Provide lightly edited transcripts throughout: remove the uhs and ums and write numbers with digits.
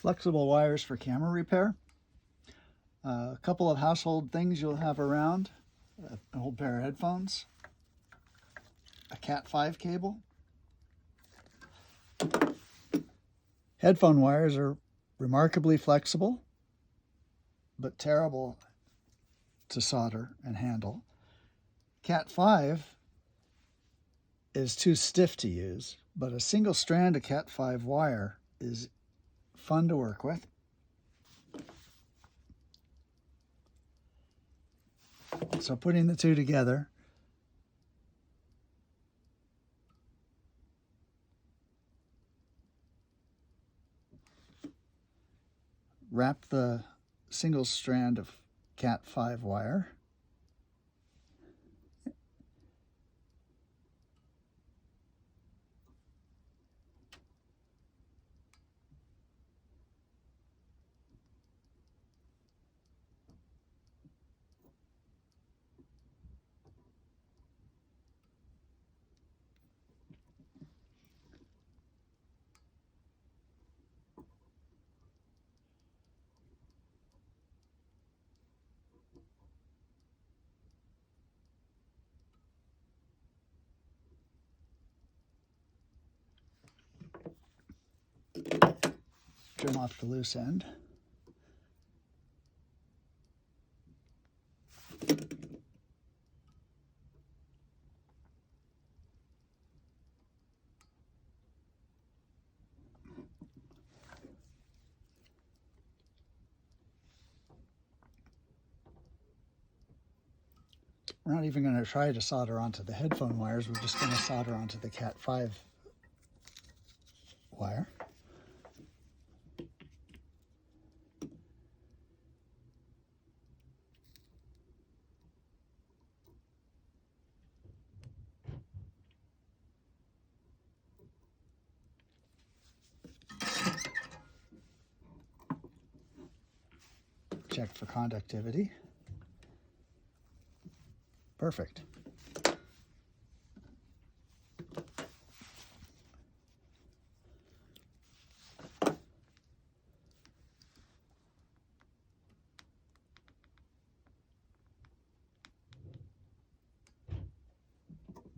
Flexible wires for camera repair. A couple of household things you'll have around: an old pair of headphones, a Cat 5 cable. Headphone wires are remarkably flexible, but terrible to solder and handle. Cat 5 is too stiff to use, but a single strand of Cat 5 wire is fun to work with. So putting the two together, wrap the single strand of Cat 5 wire trim off the loose end. We're not even going to try to solder onto the headphone wires. We're just going to solder onto the Cat 5 wire. Check for conductivity. Perfect.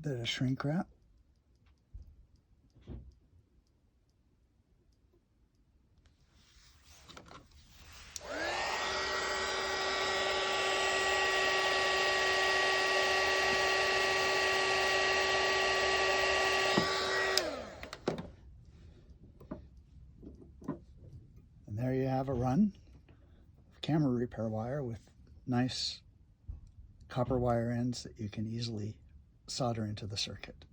Then a shrink wrap. And there you have a run of camera repair wire with nice copper wire ends that you can easily solder into the circuit.